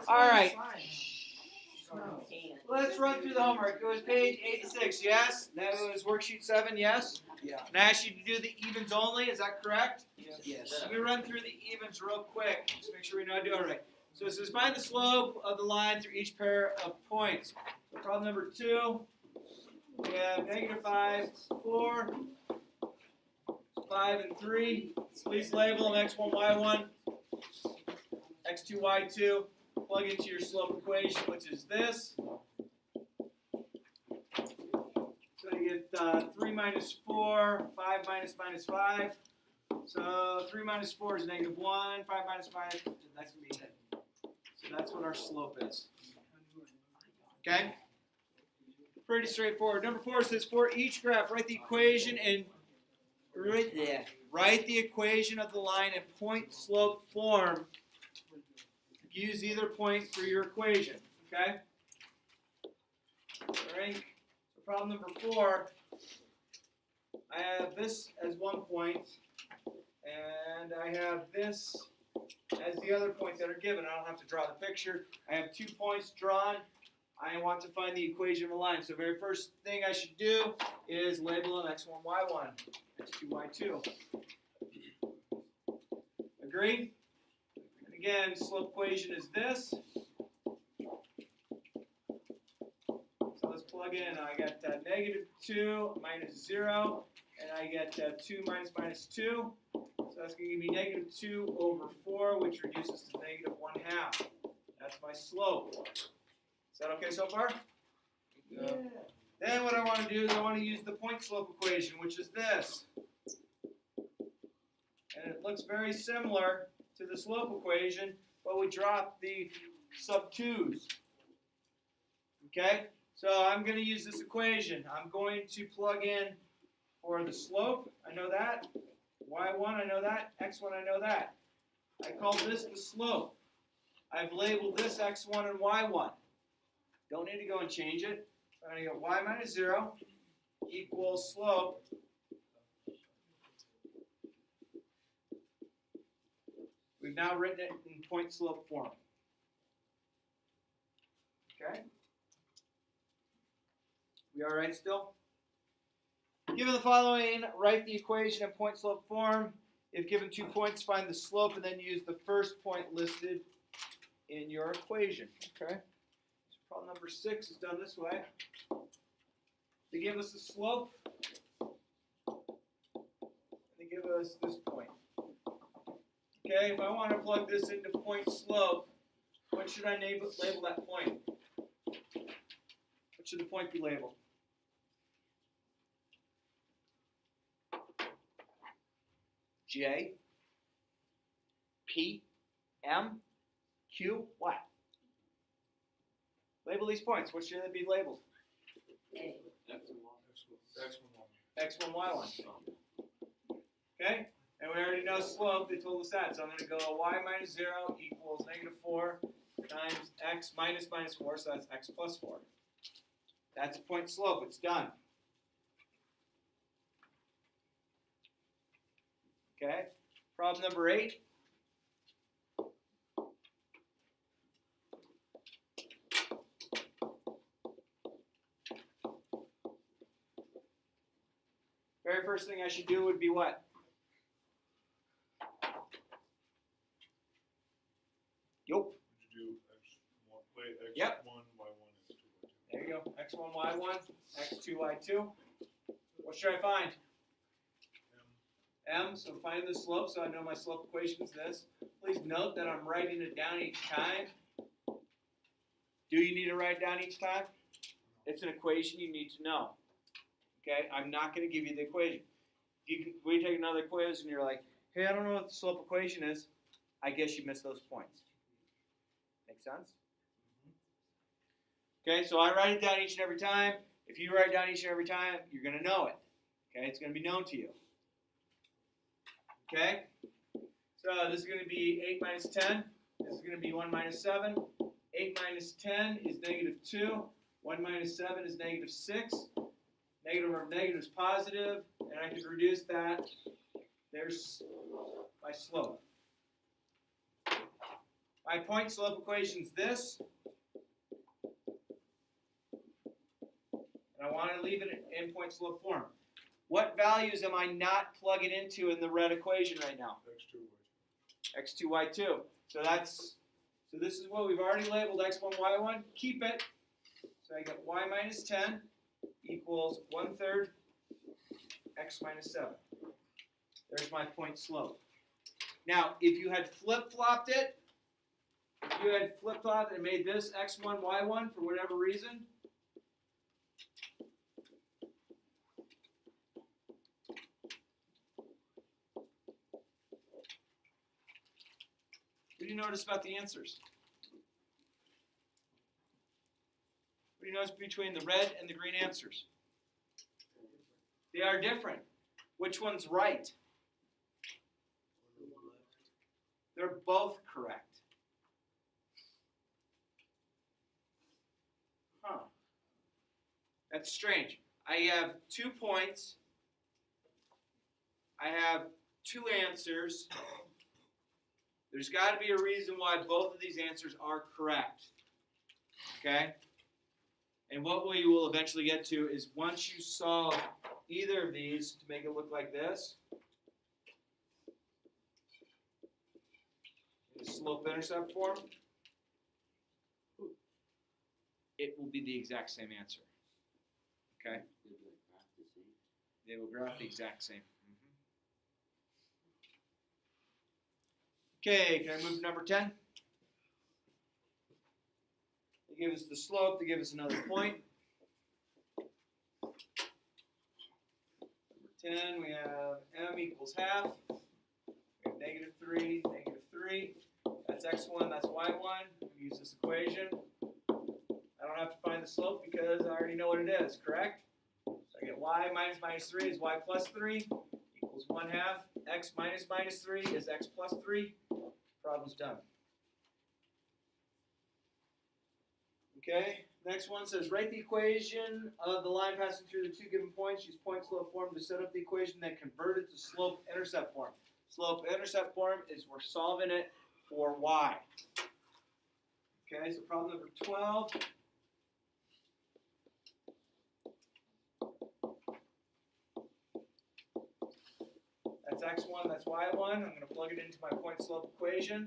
All right. Let's run through the homework. It was page 86, yes? That was worksheet 7, yes? Yeah. And I asked you to do the evens only, is that correct? Yes. Let me run through the evens real quick, just make sure we know how to do it right. So it says find the slope of the line through each pair of points. So problem number 2, we have -5, 4, 5, and 3. Please label them x1, y1, x2, y2. Plug into your slope equation, which is this. So you get 3 minus 4, 5 minus 5. So 3 minus 4 is -1, 5 minus 5, that's going to be it. So that's what our slope is. Okay? Pretty straightforward. Number 4 says for each graph, write the equation and write the equation of the line in point slope form. Use either point for your equation. Okay? Alright. So problem number 4. I have this as one point, and I have this as the other point that are given. I don't have to draw the picture. I have 2 points drawn. I want to find the equation of a line. So the very first thing I should do is label them x1, y1, x2, y2. Agreed? And again, slope equation is this. So let's plug in. I got -2 minus 0, and I get 2 minus 2. So that's going to give me -2 over 4, which reduces to -1/2. That's my slope. Is that okay so far? Yeah. Then what I want to do is I want to use the point slope equation, which is this. And it looks very similar to the slope equation, but we drop the sub 2's. Okay? So I'm going to use this equation. I'm going to plug in for the slope, I know that. Y1, I know that. X1, I know that. I call this the slope. I've labeled this X1 and Y1. Don't need to go and change it. I'm going to get y minus 0 equals slope. We've now written it in point slope form. Okay? We all right still? Given the following, write the equation in point slope form. If given 2 points, find the slope and then use the first point listed in your equation. Okay? So problem number 6 is done this way. They give us the slope. They give us this point. Okay, if I want to plug this into point slope, what should I label that point? What should the point be labeled? J, P, M, Q, what? Label these points. What should they be labeled? X1, Y1. Okay? And we already know slope. They told us that. So I'm going to go y minus 0 equals -4 times x minus 4. So that's x plus 4. That's point slope. It's done. Okay? Problem number 8. Very first thing I should do would be what? Yup. Yep. X1, Y1, X2, Y2. There you go. X1, Y1, X2, Y2. What should I find? M. So find the slope, so I know my slope equation is this. Please note that I'm writing it down each time. Do you need to write it down each time? It's an equation you need to know. Okay, I'm not going to give you the equation. We take another quiz and you're like, hey, I don't know what the slope equation is. I guess you missed those points. Make sense? Okay, so I write it down each and every time. If you write it down each and every time, you're going to know it. Okay, it's going to be known to you. Okay, so this is going to be 8 minus 10. This is going to be 1 minus 7. 8 minus 10 is -2. 1 minus 7 is -6. Negative over negative is positive, and I can reduce that. There's my slope. My point slope equation is this. And I want to leave it in point slope form. What values am I not plugging into in the red equation right now? X2, X2, Y2. So this is what we've already labeled X1, Y1. Keep it. So I get Y minus 10 equals 1/3 X minus 7. There's my point slope. Now, if you had flip-flopped it, and made this X1, Y1 for whatever reason, what do you notice about the answers? What do you notice between the red and the green answers? They are different. Which one's right? They're both correct. Huh. That's strange. I have 2 points. I have 2 answers. There's got to be a reason why both of these answers are correct. Okay? And what we will eventually get to is once you solve either of these to make it look like this, in the slope-intercept form, it will be the exact same answer. Okay? They will graph the exact same. Okay, can I move to number 10? They give us the slope, they give us another point. Number 10, we have m equals half. We have -3, -3. That's x1, that's y1. We use this equation. I don't have to find the slope because I already know what it is, correct? So I get y minus -3 is y plus 3 equals 1/2. X minus -3 is x plus 3. Problem's done. Okay, next one says write the equation of the line passing through the 2 given points. Use point slope form to set up the equation, then convert it to slope-intercept form. Slope-intercept form is we're solving it for y. Okay, so problem number 12. That's x1, that's y1. I'm going to plug it into my point slope equation.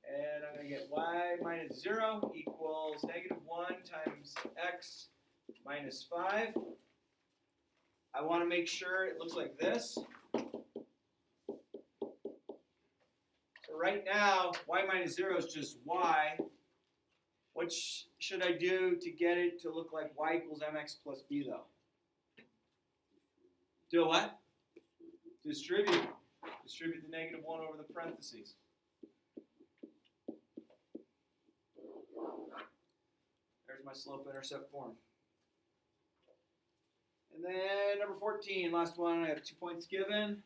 And I'm going to get y minus 0 equals -1 times x minus 5. I want to make sure it looks like this. So right now, y minus 0 is just y. What should I do to get it to look like y equals mx plus b, though? Do what? Distribute. Distribute the -1 over the parentheses. There's my slope-intercept form. And then number 14, last one, I have 2 points given.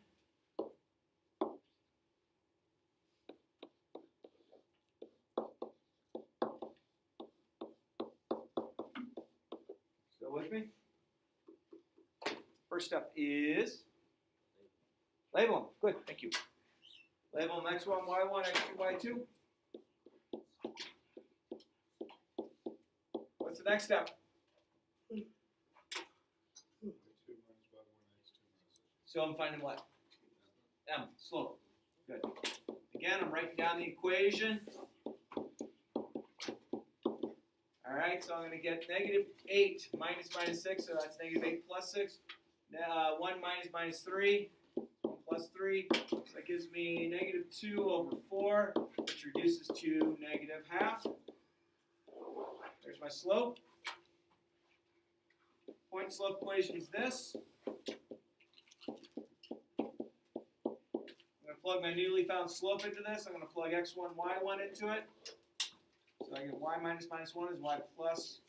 Still with me? First step is label them. Good, thank you. Label them x1, y1, x2, y2. What's the next step? X2 minus y1, X2 minus So I'm finding what? M, slope. Good. Again, I'm writing down the equation. All right, so I'm going to get -8 minus -6, so that's -8 plus 6. 1 minus -3, 1 plus 3. So that gives me -2 over 4, which reduces to -1/2. There's my slope. Point slope equation is this. I'm going to plug my newly found slope into this. I'm going to plug x1, y1 into it. So I get y minus -1 is y plus,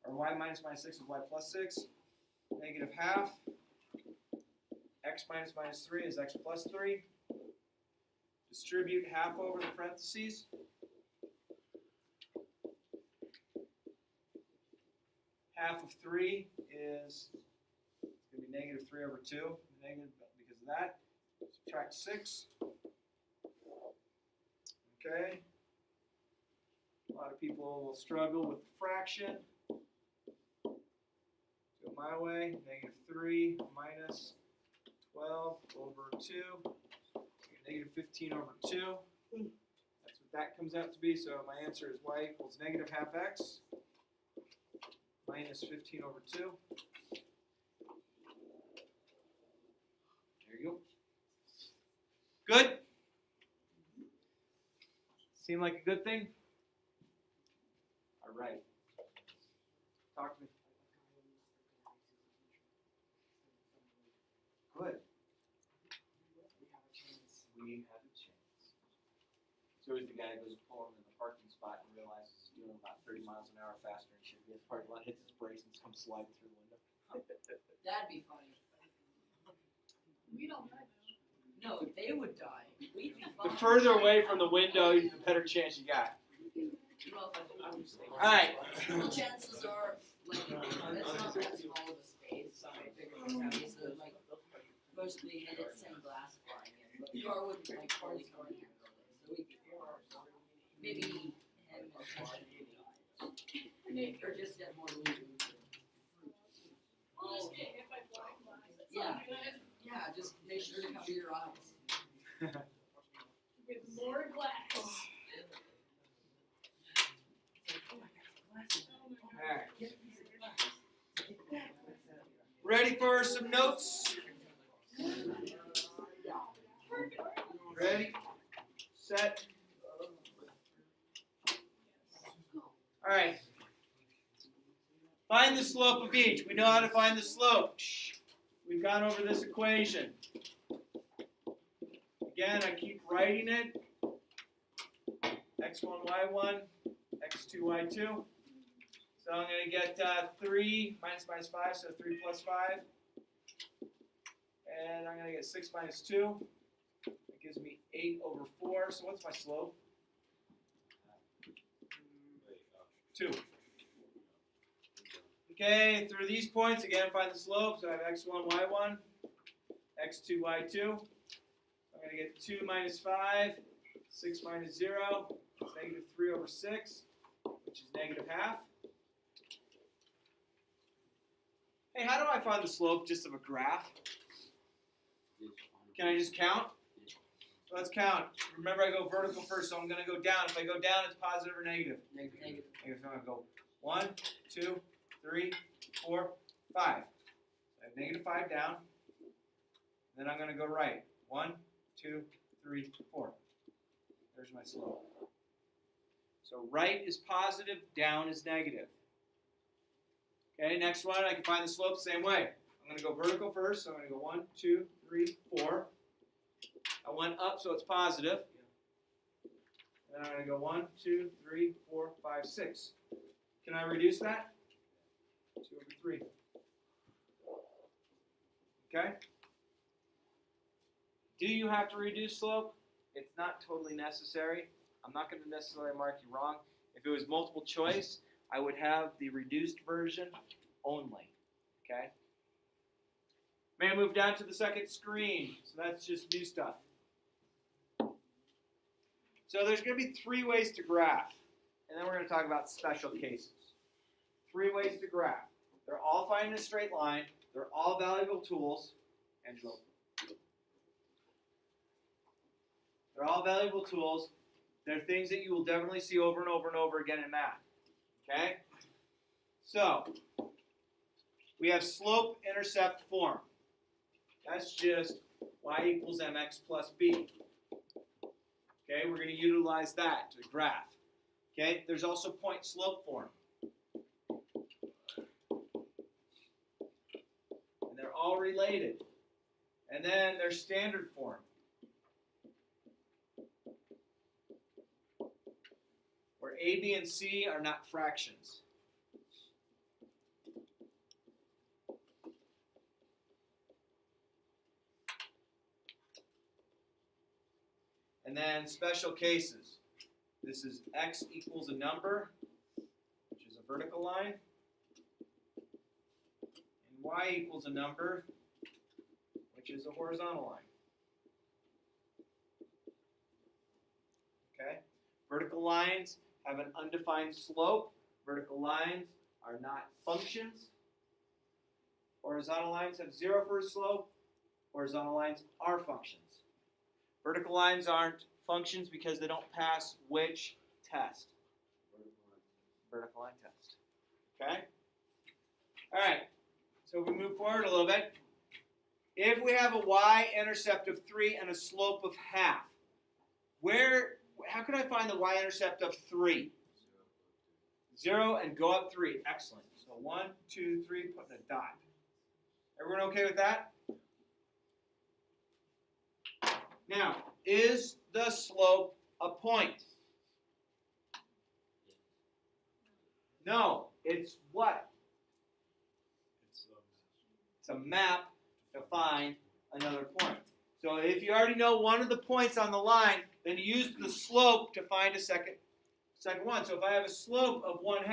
or y minus -6 is y plus 6. -1/2. X minus -3 is x plus 3. Distribute half over the parentheses. Half of 3 is going to be -3 over 2. Negative because of that. Subtract 6. Okay. A lot of people will struggle with fraction. Do it my way. -3 minus 12 over 2. -15 over 2. That's what that comes out to be. So my answer is y equals -half x minus 15 over 2. There you go. Good? Seem like a good thing? All right. Talk to me. Good. We have a chance. So is the guy who goes pulling in the parking spot and realizes he's doing about 30 miles an hour faster and should be at the parking lot, hits his brakes and comes sliding through the window. That'd be funny. We don't know. No, they would die. We'd be The fine. further away from the window, the better chance you got. Well, All right. well, chances are, like, it's not that small of a space, so I figured it's having so, like, most of the hit it send glass flying in, but the car wouldn't, like, hardly go in here, so we'd be maybe him and or just get more loot. We'll just get hit by flying glass. That's Yeah. all good. Yeah, just make sure to cover your eyes. With more glass. Alright. Ready for some notes? Ready, set. Alright. Find the slope of each. We know how to find the slope. We've gone over this equation. Again, I keep writing it. x1, y1, x2, y2. So I'm going to get 3 minus 5, so 3 plus 5. And I'm going to get 6 minus 2. That gives me 8 over 4. So what's my slope? 2. Okay, through these points, again, find the slope. So I have x1, y1, x2, y2. I'm going to get 2 minus 5, 6 minus 0. It's -3 over 6, which is -half. Hey, how do I find the slope just of a graph? Can I just count? So let's count. Remember, I go vertical first, so I'm going to go down. If I go down, it's positive or negative? Negative. Negative. So I'm going to go 1, 2, 3, 4, 5. So I have -5 down. Then I'm going to go right. 1, 2, 3, 4. There's my slope. So right is positive, down is negative. Okay, next one, I can find the slope the same way. I'm going to go vertical first, so I'm going to go 1, 2, 3, 4. I went up, so it's positive. Then I'm going to go 1, 2, 3, 4, 5, 6. Can I reduce that? 2 over 3. Okay? Do you have to reduce slope? It's not totally necessary. I'm not going to necessarily mark you wrong. If it was multiple choice, I would have the reduced version only. Okay? May I move down to the second screen? So that's just new stuff. So there's going to be 3 ways to graph. And then we're going to talk about special cases. 3 ways to graph. They're all finding a straight line. They're all valuable tools. Angelo. They're all valuable tools. They're things that you will definitely see over and over and over again in math. Okay? So, we have slope-intercept form. That's just y equals mx plus b. Okay, we're going to utilize that to graph. Okay, there's also point-slope form. And they're all related. And then there's standard form, where a, b, and c are not fractions. And then special cases. This is x equals a number, which is a vertical line, and y equals a number, which is a horizontal line. Okay? Vertical lines have an undefined slope. Vertical lines are not functions. Horizontal lines have 0 for a slope. Horizontal lines are functions. Vertical lines aren't functions because they don't pass which test? Vertical line test. Okay? All right. So we move forward a little bit. If we have a y-intercept of 3 and a slope of half, how can I find the y-intercept of 3? 0 and go up 3. Excellent. So 1, 2, 3, putting a dot. Everyone okay with that? Now, is the slope a point? No. It's what? It's a map to find another point. So if you already know one of the points on the line, then you use the slope to find a second one. So if I have a slope of 1/2,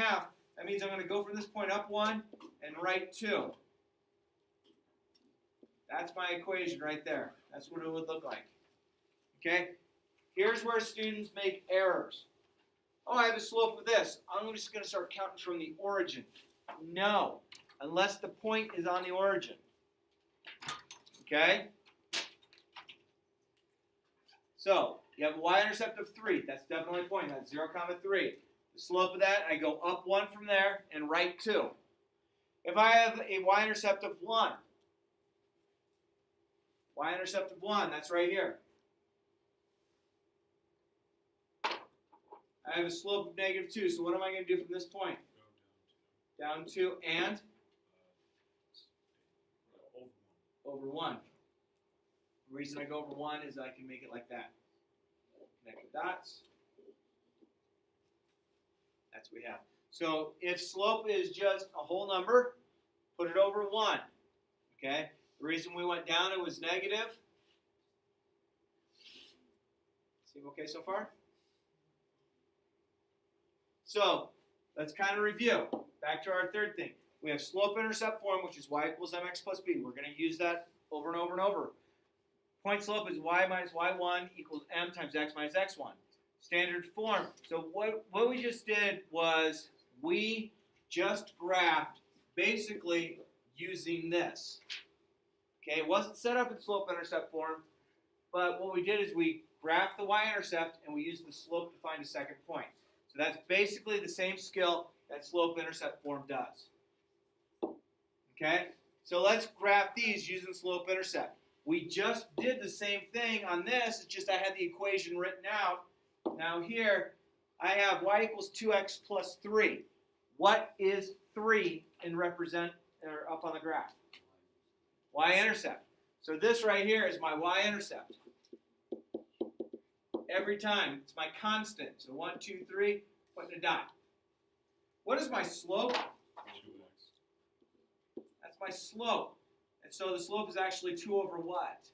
that means I'm going to go from this point up 1 and right 2. That's my equation right there. That's what it would look like. Okay? Here's where students make errors. Oh, I have a slope of this. I'm just going to start counting from the origin. No, unless the point is on the origin. Okay? So, you have a y-intercept of 3. That's definitely a point. That's 0, 3. The slope of that, I go up 1 from there and right 2. If I have a y-intercept of 1, y-intercept of 1, that's right here. I have a slope of -2, so what am I going to do from this point? Down 2 and? Over 1. The reason I go over 1 is I can make it like that. Connect the dots. That's what we have. So if slope is just a whole number, put it over 1. Okay? The reason we went down, it was negative. Seem okay so far? So let's kind of review. Back to our third thing. We have slope-intercept form, which is y equals mx plus b. We're going to use that over and over and over. Point slope is y minus y1 equals m times x minus x1. Standard form. So what we just did was we just graphed basically using this. Okay, it wasn't set up in slope-intercept form, but what we did is we graphed the y-intercept and we used the slope to find a second point. So that's basically the same skill that slope-intercept form does. Okay, so let's graph these using slope-intercept. We just did the same thing on this, it's just I had the equation written out. Now here, I have y equals 2x plus 3. What is 3 in up on the graph? Y-intercept. So this right here is my y-intercept. Every time, it's my constant. So 1, 2, 3, putting a dot. What is my slope? 2x. That's my slope. And so the slope is actually 2 over what?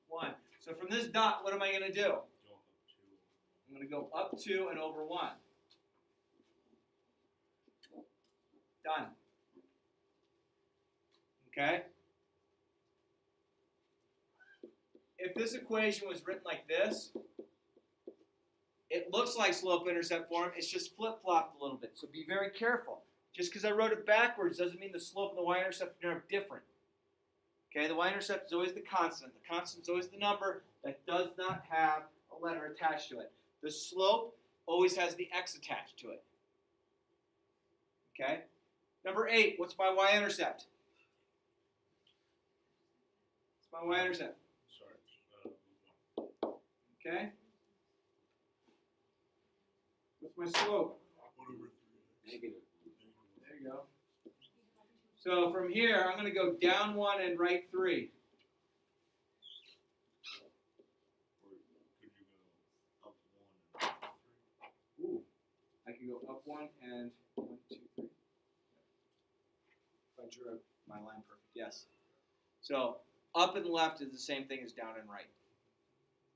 1. So from this dot, what am I going to do? I'm going to go up 2 and over 1. Done. Okay? If this equation was written like this, it looks like slope-intercept form. It's just flip-flopped a little bit. So be very careful. Just because I wrote it backwards doesn't mean the slope and the y-intercept are different. Okay, the y-intercept is always the constant. The constant is always the number that does not have a letter attached to it. The slope always has the x attached to it. Okay? Number 8, what's my y-intercept? What's my y-intercept? Okay? What's my slope? Negative. There you go. So from here, I'm going to go down 1 and right 3. Ooh, I can go up 1 and 1, 2, 3. If I drew my line perfect, yes. So up and left is the same thing as down and right.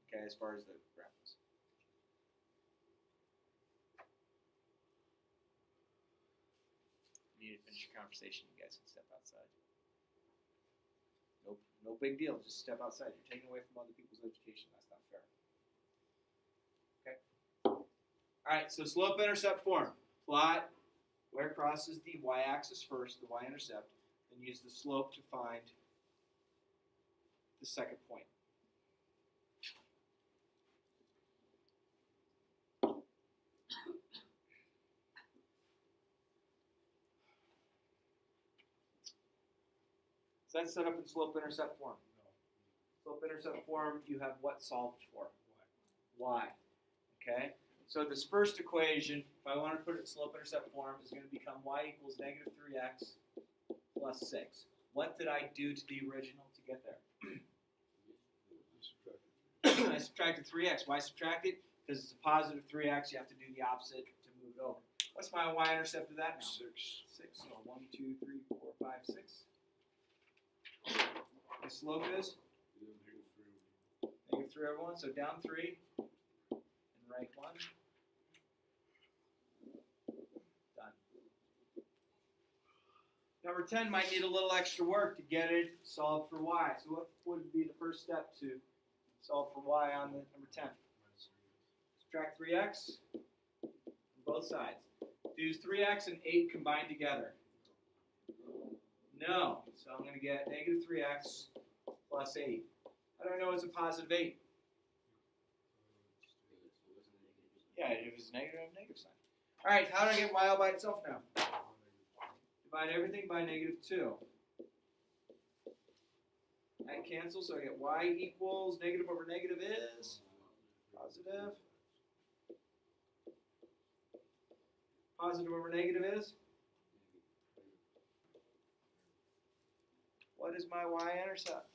Okay, as far as the graph is. You need to finish your conversation. You guys can step outside. Nope, no big deal. Just step outside. You're taking away from other people's education. That's not fair. Okay. Alright, so slope-intercept form. Plot where it crosses the y-axis first, the y-intercept, then use the slope to find the second point. Is that set up in slope-intercept form? Slope-intercept form, you have what solved for? Y. Okay? So this first equation, if I want to put it in slope-intercept form, is going to become y equals negative 3x plus 6. What did I do to the original to get there? I subtracted 3x. Why subtract it? Because it's a positive 3x. You have to do the opposite to move it over. What's my y-intercept of that now? 6. 6. So 1, 2, 3, 4, 5, 6. My slope is negative 3 over 1. So down 3 and right 1. Done. Number 10 might need a little extra work to get it solved for y. So what would be the first step to solve for y on the number 10? Subtract 3x on both sides. Does 3x and 8 combine together? No. So I'm going to get negative 3x plus 8. How do I know it's a positive 8? Yeah, if it's negative, I have a negative sign. All right, how do I get y all by itself now? Divide everything by negative 2. That cancels, so I get y equals negative over negative is positive. Positive over negative is? What is my y-intercept?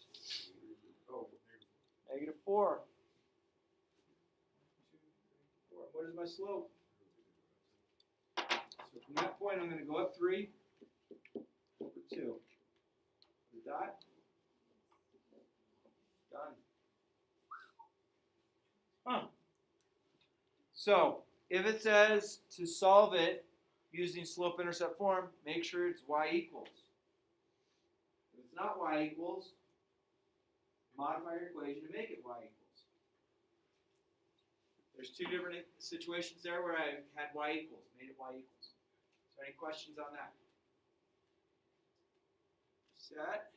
Negative 4. 1, 2, 3, 4. What is my slope? So from that point, I'm going to go up 3 over 2. The dot. Done. Huh. So, if it says to solve it using slope-intercept form, make sure it's y equals. If it's not y equals, modify your equation to make it y equals. There's two different situations there where I had y equals, made it y equals. Is there any questions on that? Set.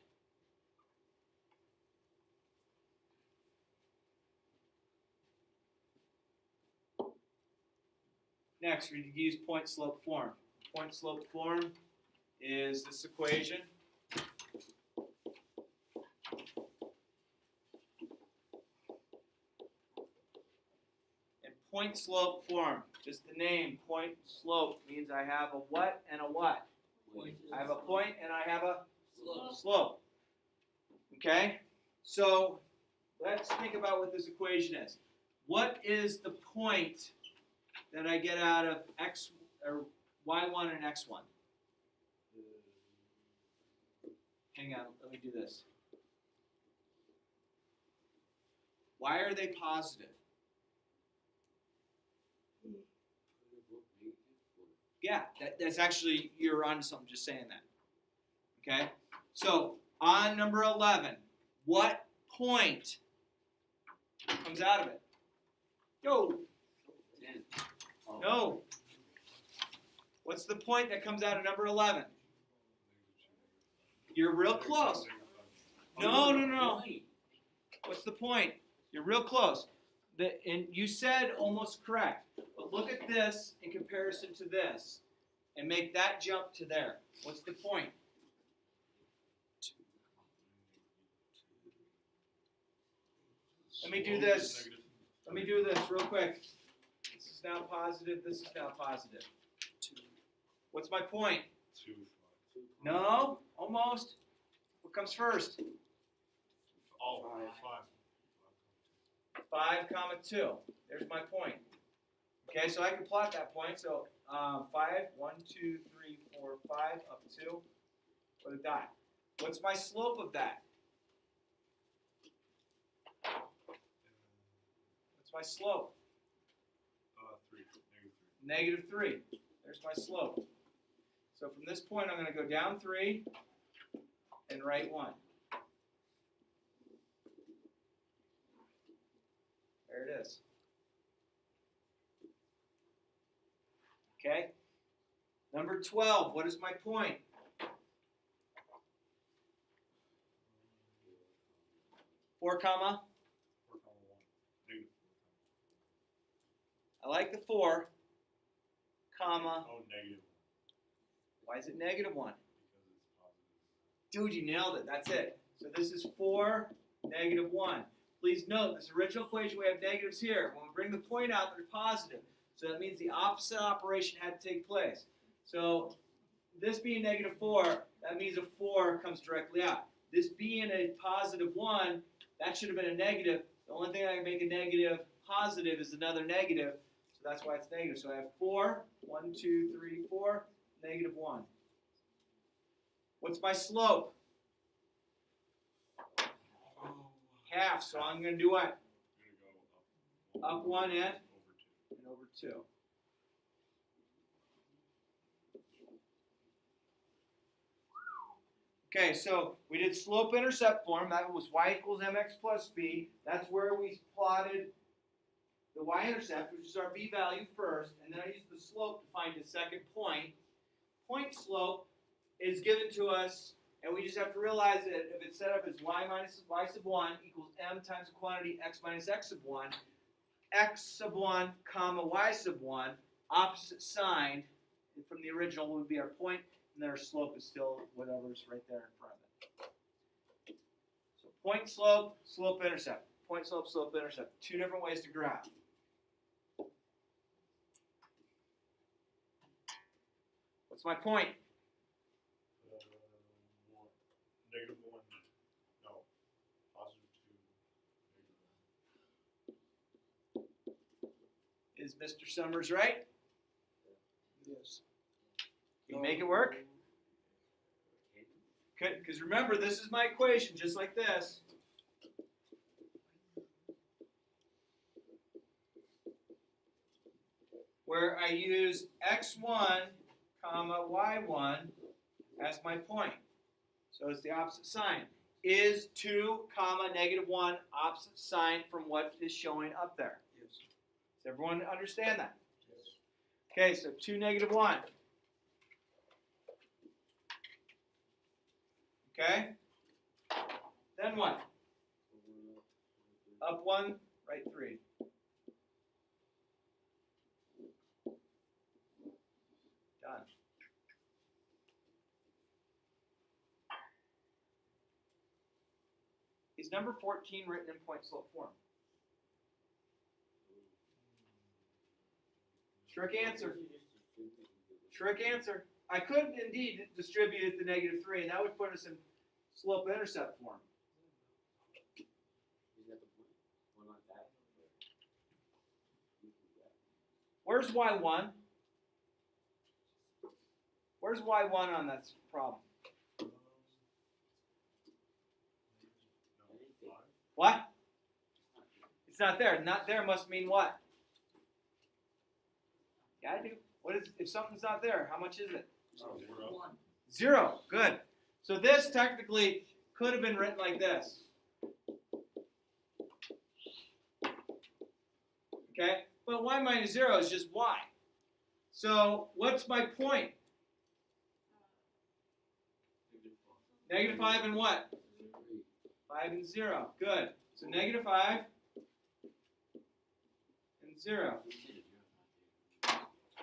Next, we use point-slope form. Point-slope form is this equation. And point-slope form, just the name, point-slope, means I have a what and a what? I have a point and I have a slope. Okay? So, let's think about what this equation is. What is the point that I get out of x or y1 and x1? Hang on, let me do this. Why are they positive? Yeah, that's actually, you're onto something just saying that. Okay? So, on number 11, what point comes out of it? Yo! No. What's the point that comes out of number 11? You're real close. No. What's the point? You're real close. And you said almost correct. But look at this in comparison to this. And make that jump to there. What's the point? Let me do this. Let me do this real quick. This is now positive. This is now positive. What's my point? 2. No, almost. What comes first? 5, comma 2. There's my point. Okay, so I can plot that point. So 5, 1, 2, 3, 4, 5, up 2, with a dot. What's my slope of that? What's my slope? 3. Negative 3. There's my slope. So from this point, I'm going to go down 3 and right 1. There it is. Okay? Number 12, what is my point? Four comma. 4, 1. Negative 4, I like the 4, comma. Oh, negative 1. Why is it negative 1? Because it's positive. Dude, you nailed it. That's it. So this is 4, negative 1. Please note, this original equation, we have negatives here. When we bring the point out, they're positive. So that means the opposite operation had to take place. So this being negative 4, that means a 4 comes directly out. This being a positive 1, that should have been a negative. The only thing that can make a negative positive is another negative. So that's why it's negative. So I have 4, 1, 2, 3, 4, negative 1. What's my slope? Half. So I'm going to do what? I'm going to go Up 1 and over 2. over 2. Okay, so we did slope-intercept form. That was y equals mx plus b. That's where we plotted the y-intercept, which is our b value first, and then I used the slope to find the second point. Point slope is given to us, and we just have to realize that if it's set up as y minus y sub 1 equals m times the quantity x minus x sub 1, x sub 1 comma y sub 1, opposite sign from the original would be our point, and then our slope is still whatever's right there in front of it. So point slope, slope intercept. Point slope, slope intercept. Two different ways to graph. What's my point? 1. Negative 1. No. Positive 2. Negative 1. Is Mr. Summers right? Yes. Can you make it work? Okay, because remember, this is my equation, just like this. Where I use x1, comma y1 as my point. So it's the opposite sign. Is 2, comma, negative 1 opposite sign from what is showing up there? Yes. Does everyone understand that? Yes. Okay, so 2, negative 1. Okay? Then what? Up 1, right 3. Done. Is number 14 written in point slope form? Trick answer. Trick answer. I could indeed distribute the negative 3, and that would put us in slope-intercept form. Where's y1? Where's y1 on that problem? No. 5. What? It's not there. Not there must mean what? Yeah, I do. What is, if something's not there, how much is it? 0. 1. 0. Good. So this technically could have been written like this. Okay? But y minus 0 is just y. So what's my point? Negative 5 and what? 5 and 0. Good. So negative 5 and 0.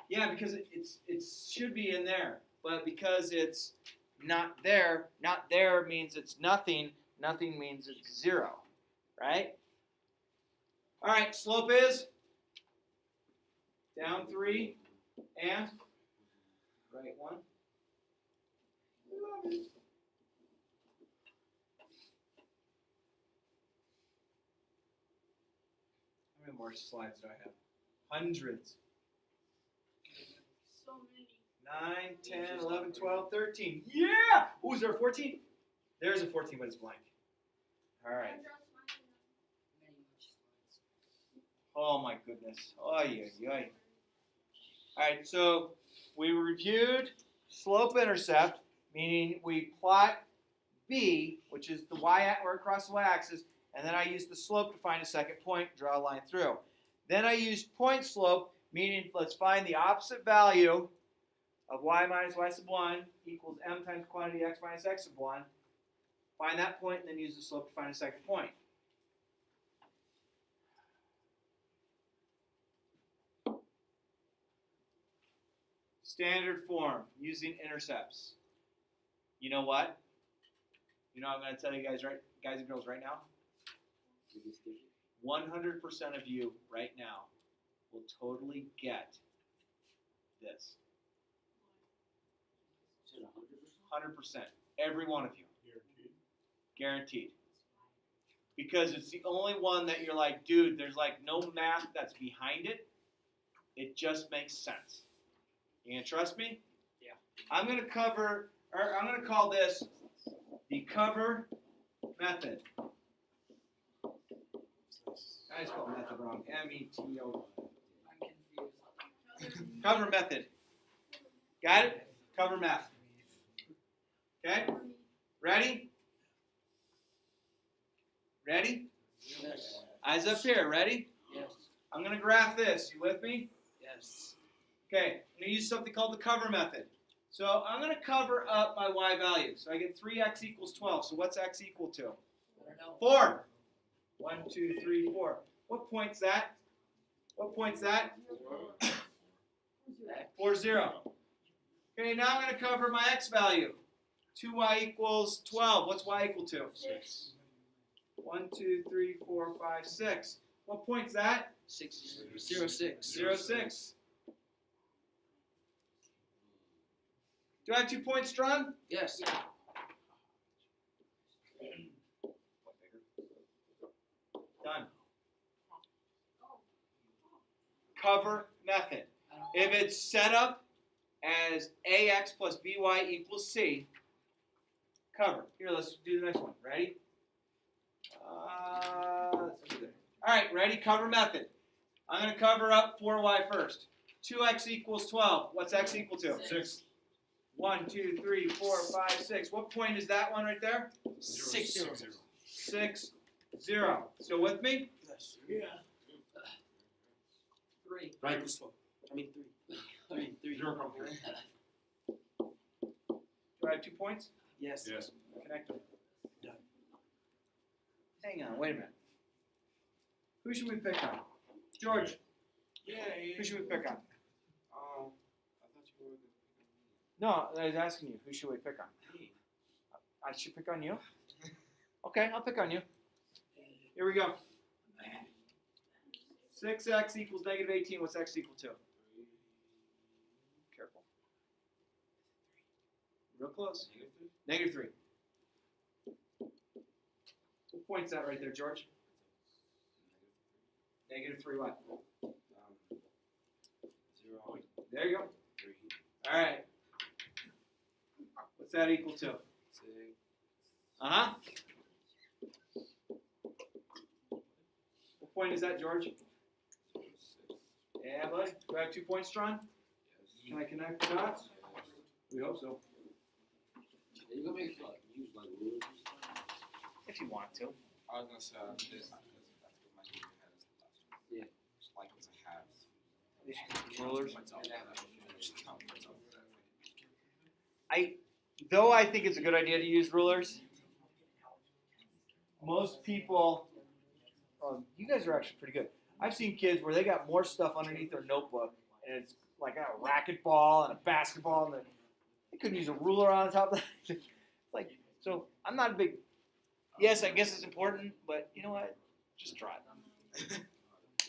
Yeah, because it should be in there. But because it's not there means it's nothing. Nothing means it's 0. Right? All right, slope is down 3 and right 1. Love it. How many more slides do I have? Hundreds. So many. 9, 10, 11, 12, 13. Yeah! Ooh, is there a 14? There's a 14, but it's blank. All right. Many more slides. Oh, my goodness. Oh, yeah. All right, so we reviewed slope-intercept, meaning we plot B, which is the or across the y-axis, and then I use the slope to find a second point, draw a line through. Then I used point slope Meaning, let's find the opposite value of y minus y sub 1 equals m times quantity x minus x sub 1. Find that point and then use the slope to find a second point. Standard form using intercepts. You know what? You know what I'm going to tell you guys and girls right now? 100% of you right now will totally get this. 100%. Every one of you. Guaranteed. Because it's the only one that you're like, dude, there's like no math that's behind it. It just makes sense. You gonna trust me? Yeah. I'm gonna call this the cover method. I spelled method wrong. M-E-T-O. I'm confused. Cover method. Got it? Cover math. Okay? Ready? Ready? Yes. Eyes up here. Ready? Yes. I'm going to graph this. You with me? Yes. Okay. I'm going to use something called the cover method. So I'm going to cover up my y value. So I get 3x equals 12. So what's x equal to? I don't know. 4. 1, 2, 3, 4. What point's that? What point's that? 4, 0. Okay, now I'm going to cover my x value. 2y equals 12. What's y equal to? 6. 1, 2, 3, 4, 5, 6. What point's that? 6. 0, 6. 0, 6. Do I have 2 points drawn? Yes. Done. Cover method. If it's set up as ax plus by equals c, cover. Here, let's do the next one. Ready? All right, ready? Cover method. I'm going to cover up 4y first. 2x equals 12. What's x equal to? 6. 1, 2, 3, 4, 5, 6. What point is that one right there? 6, 0. 6, 0. Still with me? Yes. Yeah. 3. Right. I mean 3. 3. 0, 3. Do I have 2 points? Yes. Yes. Connect them. Done. Hang on, wait a minute. Who should we pick on? George, Yeah. who should we pick on? I thought you were going to No, I was asking you, who should we pick on? I should pick on you? Okay, I'll pick on you. Here we go. 6x equals negative 18. What's x equal to? Careful. Real close. Negative 3. What point's that right there, George? Negative 3 what? 0. There you go. 3. All right. What's that equal to? 6. Uh-huh. What point is that, George? 6. Yeah, buddy. Do I have 2 points drawn? Can I connect the dots? We hope so. You gonna make like use like rulers? If you want to. I was gonna say this because that's what my teacher had as last one. Yeah. Just like it was a halves. Rulers. Just count myself. Though I think it's a good idea to use rulers, most people, you guys are actually pretty good. I've seen kids where they got more stuff underneath their notebook, and it's like a racquetball and a basketball, and they couldn't use a ruler on top of that. It's like, so I'm not a big, yes, I guess it's important, but you know what? Just try it.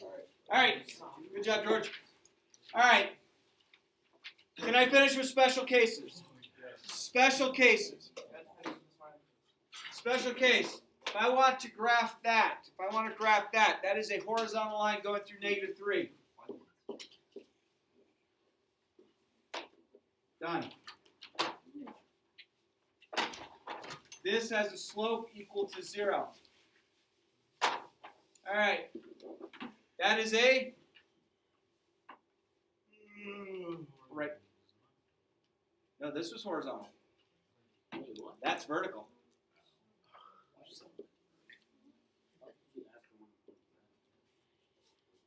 All right. Good job, George. All right. Can I finish with special cases? Special cases. Special case. If I want to graph that, that is a horizontal line going through negative 3. Done. This has a slope equal to 0. All right. That is a right. No, this was horizontal. That's vertical.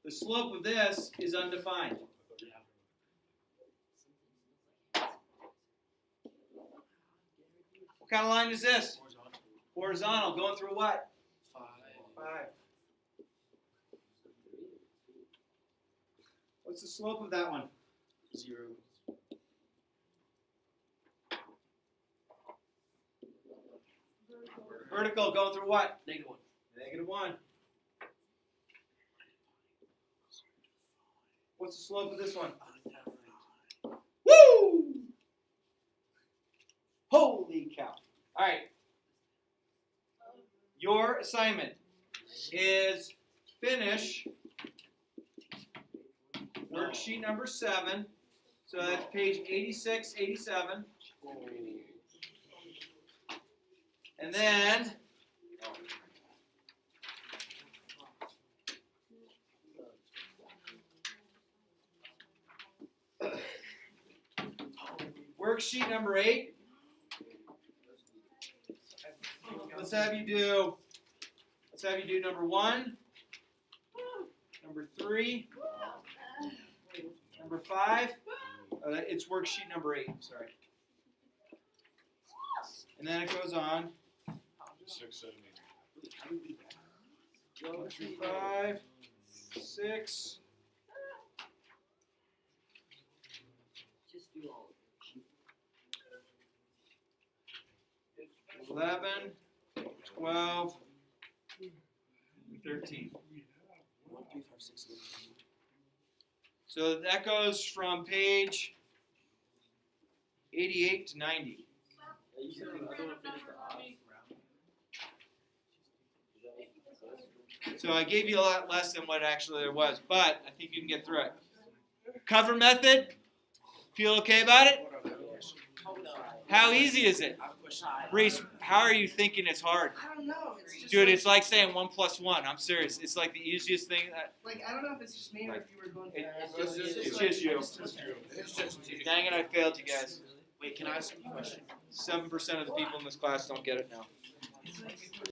The slope of this is undefined. What kind of line is this? Horizontal. Going through what? 5. What's the slope of that one? 0. Vertical. Going through what? -1. -1. What's the slope of this one? Woo! Holy cow. All right. Your assignment is finish worksheet number 7. So that's page 86, 87. And then worksheet number 8. Let's have you do number 1, number 3, number 5. It's worksheet number 8. Sorry. And then it goes on. 6, 7, 1 through 5, 6. Just do all of it. 11, 12, 13. 1, 3, 5, 6, 7. So that goes from page 88 to 90. You said I don't want to finish the odd. So I gave you a lot less than what actually there was, but I think you can get through it. Cover method? Feel okay about it? How easy is it? Reese, how are you thinking it's hard? I don't know. It's just Dude, like, it's like saying 1 + 1. I'm serious. It's like the easiest thing. like I don't know if it's just me or if you were going fast. It's It's just you. It's just you. Dang it, I failed you guys. Wait, can I ask you a question? 7% of the people in this class don't get it now. It's like